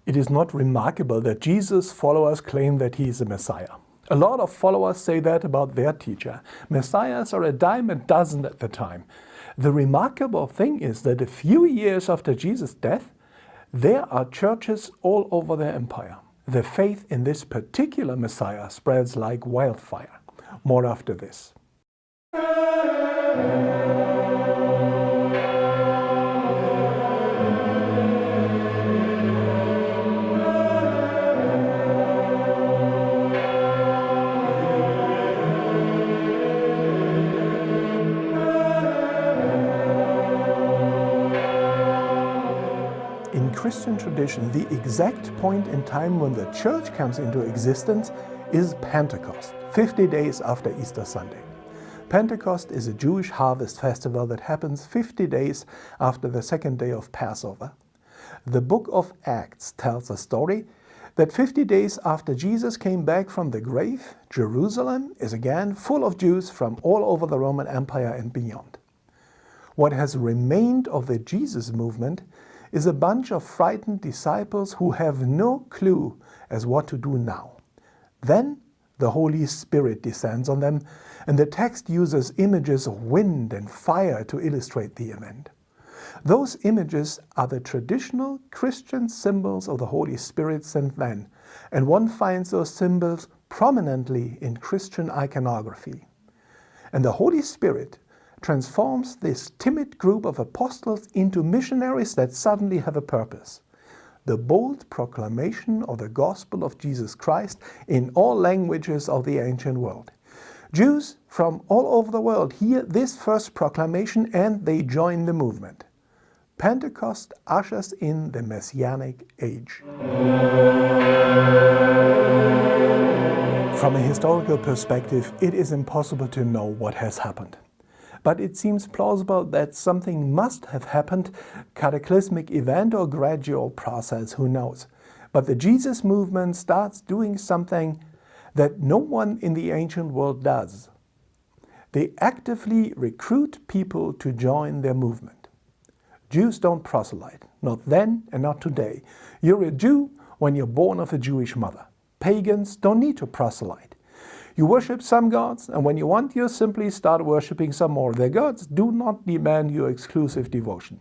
It is not remarkable that Jesus' followers claim that he is a Messiah. A lot of followers say that about their teacher. Messiahs are a dime a dozen at the time. The remarkable thing is that a few years after Jesus' death, there are churches all over the empire. The faith in this particular Messiah spreads like wildfire. More after this. In Christian tradition, the exact point in time when the church comes into existence is Pentecost, 50 days after Easter Sunday. Pentecost is a Jewish harvest festival that happens 50 days after the second day of Passover. The book of Acts tells a story that 50 days after Jesus came back from the grave, Jerusalem is again full of Jews from all over the Roman Empire and beyond. What has remained of the Jesus movement is a bunch of frightened disciples who have no clue as what to do now. Then the Holy Spirit descends on them, and the text uses images of wind and fire to illustrate the event. Those images are the traditional Christian symbols of the Holy Spirit since then, and one finds those symbols prominently in Christian iconography. And the Holy Spirit transforms this timid group of apostles into missionaries that suddenly have a purpose: the bold proclamation of the gospel of Jesus Christ in all languages of the ancient world. Jews from all over the world hear this first proclamation and they join the movement. Pentecost ushers in the Messianic age. From a historical perspective, it is impossible to know what has happened. But it seems plausible that something must have happened, cataclysmic event or gradual process, who knows. But the Jesus movement starts doing something that no one in the ancient world does. They actively recruit people to join their movement. Jews don't proselyte, not then and not today. You're a Jew when you're born of a Jewish mother. Pagans don't need to proselyte. You worship some gods, and when you want, you simply start worshipping some more. Their gods do not demand your exclusive devotion.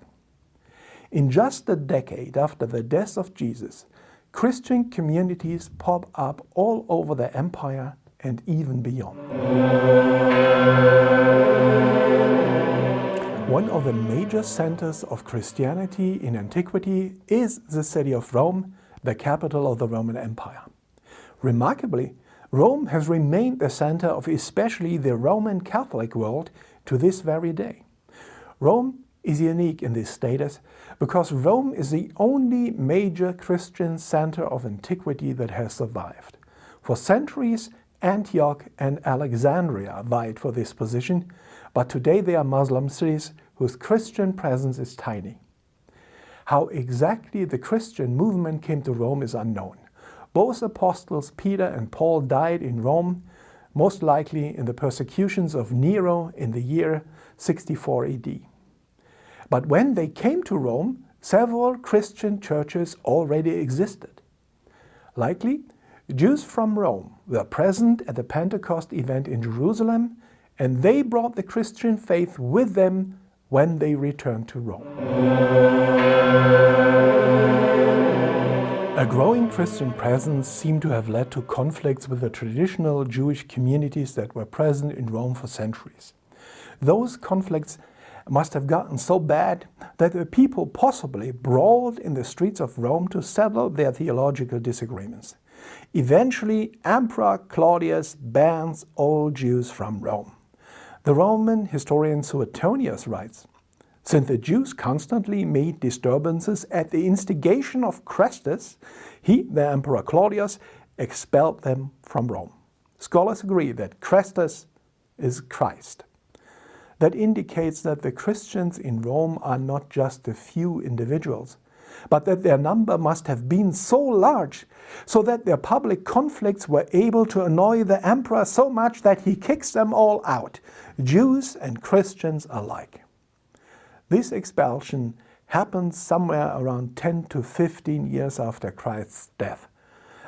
In just a decade after the death of Jesus, Christian communities pop up all over the empire and even beyond. One of the major centers of Christianity in antiquity is the city of Rome, the capital of the Roman Empire. Remarkably, Rome has remained the center of especially the Roman Catholic world to this very day. Rome is unique in this status because Rome is the only major Christian center of antiquity that has survived. For centuries, Antioch and Alexandria vied for this position, but today they are Muslim cities whose Christian presence is tiny. How exactly the Christian movement came to Rome is unknown. Both apostles, Peter and Paul, died in Rome, most likely in the persecutions of Nero in the year 64 AD. But when they came to Rome, several Christian churches already existed. Likely, Jews from Rome were present at the Pentecost event in Jerusalem, and they brought the Christian faith with them when they returned to Rome. A growing Christian presence seemed to have led to conflicts with the traditional Jewish communities that were present in Rome for centuries. Those conflicts must have gotten so bad that the people possibly brawled in the streets of Rome to settle their theological disagreements. Eventually, Emperor Claudius bans all Jews from Rome. The Roman historian Suetonius writes, "Since the Jews constantly made disturbances at the instigation of Chrestus, he, the Emperor Claudius, expelled them from Rome." Scholars agree that Chrestus is Christ. That indicates that the Christians in Rome are not just a few individuals, but that their number must have been so large so that their public conflicts were able to annoy the emperor so much that he kicks them all out, Jews and Christians alike. This expulsion happened somewhere around 10 to 15 years after Christ's death.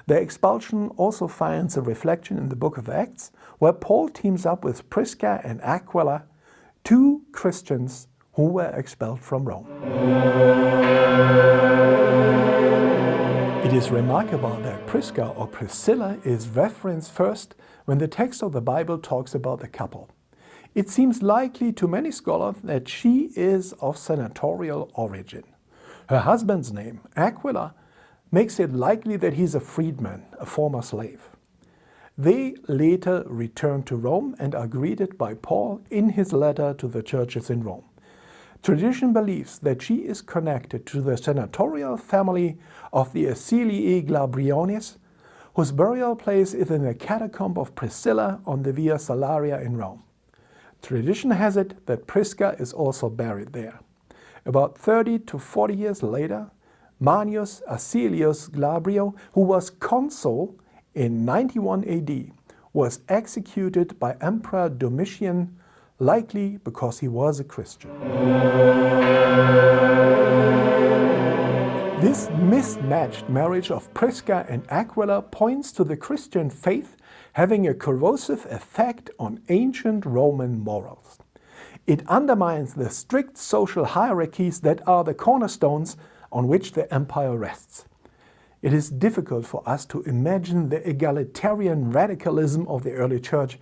The expulsion also finds a reflection in the book of Acts, where Paul teams up with Prisca and Aquila, two Christians who were expelled from Rome. It is remarkable that Prisca or Priscilla is referenced first when the text of the Bible talks about the couple. It seems likely to many scholars that she is of senatorial origin. Her husband's name, Aquilla, makes it likely that he's a freedman, a former slave. They later return to Rome and are greeted by Paul in his letter to the churches in Rome. Tradition believes that she is connected to the senatorial family of the Acilii Glabriones, whose burial place is in the catacomb of Priscilla on the Via Salaria in Rome. Tradition has it that Prisca is also buried there. About 30 to 40 years later, Manius Acilius Glabrio, who was consul in 91 AD, was executed by Emperor Domitian, likely because he was a Christian. This mismatched marriage of Prisca and Aquila points to the Christian faith having a corrosive effect on ancient Roman morals. It undermines the strict social hierarchies that are the cornerstones on which the empire rests. It is difficult for us to imagine the egalitarian radicalism of the early church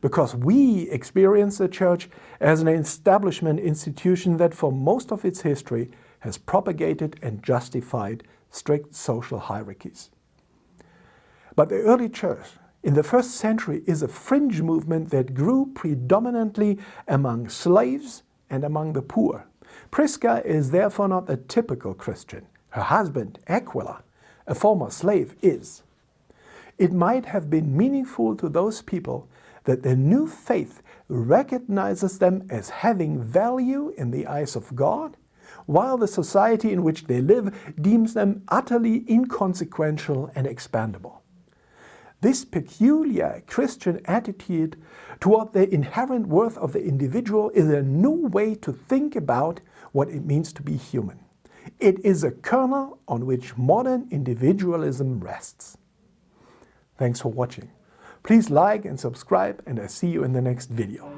because we experience the church as an establishment institution that for most of its history has propagated and justified strict social hierarchies. But the early church in the first century is a fringe movement that grew predominantly among slaves and among the poor. Prisca is therefore not a typical Christian. Her husband, Aquila, a former slave, is. It might have been meaningful to those people that the new faith recognizes them as having value in the eyes of God, while the society in which they live deems them utterly inconsequential and expendable. This peculiar Christian attitude toward the inherent worth of the individual is a new way to think about what it means to be human. It is a kernel on which modern individualism rests. Thanks for watching. Please like and subscribe, and I see you in the next video.